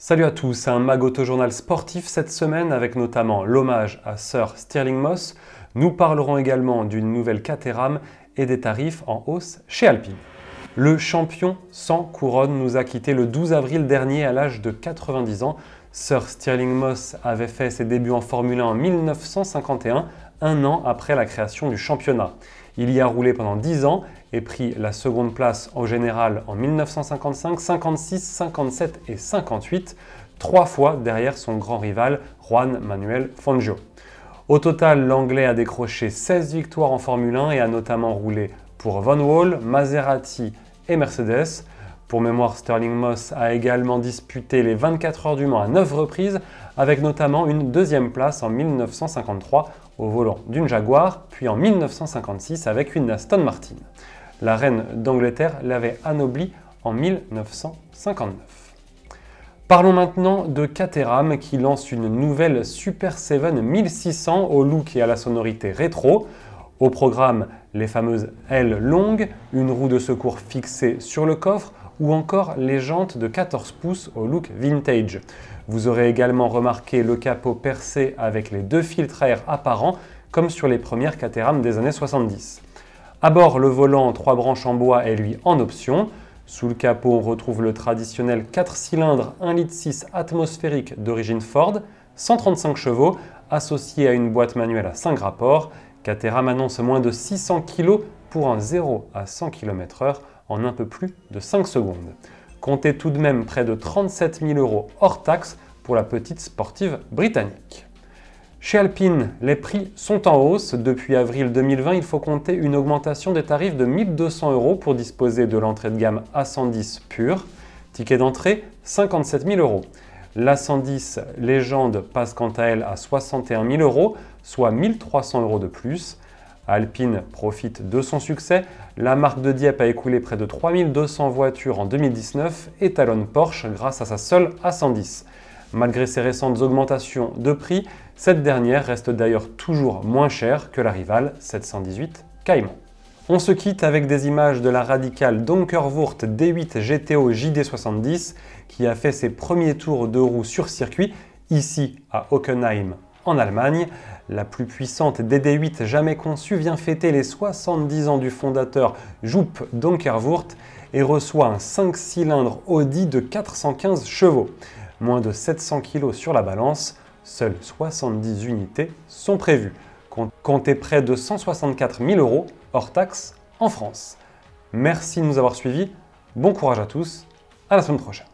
Salut à tous, un Mag Auto Journal sportif cette semaine avec notamment l'hommage à Sir Stirling Moss. Nous parlerons également d'une nouvelle Caterham et des tarifs en hausse chez Alpine. Le champion sans couronne nous a quitté le 12 avril dernier à l'âge de 90 ans. Sir Stirling Moss avait fait ses débuts en Formule 1 en 1951, un an après la création du championnat. Il y a roulé pendant 10 ans et pris la seconde place au général en 1955, 56, 57 et 58, 3 fois derrière son grand rival Juan Manuel Fangio. Au total, l'Anglais a décroché 16 victoires en Formule 1 et a notamment roulé pour Van Wall, Maserati et Mercedes. Pour mémoire, Stirling Moss a également disputé les 24 heures du Mans à 9 reprises, avec notamment une deuxième place en 1953 au volant d'une Jaguar, puis en 1956 avec une Aston Martin. La reine d'Angleterre l'avait anobli en 1959. Parlons maintenant de Caterham qui lance une nouvelle Super 7 1600 au look et à la sonorité rétro. Au programme, les fameuses ailes longues, une roue de secours fixée sur le coffre ou encore les jantes de 14 pouces au look vintage. Vous aurez également remarqué le capot percé avec les deux filtres à air apparents comme sur les premières Caterham des années 70. À bord, le volant en 3 branches en bois est lui en option. Sous le capot, on retrouve le traditionnel 4 cylindres 1,6 L atmosphérique d'origine Ford, 135 chevaux, associé à une boîte manuelle à 5 rapports. Caterham annonce moins de 600 kg pour un 0 à 100 km/h en un peu plus de 5 secondes. Comptez tout de même près de 37 000 € hors taxe pour la petite sportive britannique. Chez Alpine, les prix sont en hausse. Depuis avril 2020, il faut compter une augmentation des tarifs de 1 200 € pour disposer de l'entrée de gamme A110 pure. Ticket d'entrée, 57 000 €. L'A110 Légende passe quant à elle à 61 000 €, soit 1 300 € de plus. Alpine profite de son succès. La marque de Dieppe a écoulé près de 3 200 voitures en 2019 et talonne Porsche grâce à sa seule A110. Malgré ses récentes augmentations de prix, cette dernière reste d'ailleurs toujours moins chère que la rivale 718 Cayman. On se quitte avec des images de la radicale Donkerwurth D8 GTO JD70 qui a fait ses premiers tours de roue sur circuit ici à Hockenheim en Allemagne. La plus puissante des D8 jamais conçue vient fêter les 70 ans du fondateur Joop Donkerwurth et reçoit un 5 cylindres Audi de 415 chevaux. Moins de 700 kg sur la balance, seules 70 unités sont prévues. Comptez près de 164 000 € hors taxe en France. Merci de nous avoir suivis, bon courage à tous, à la semaine prochaine.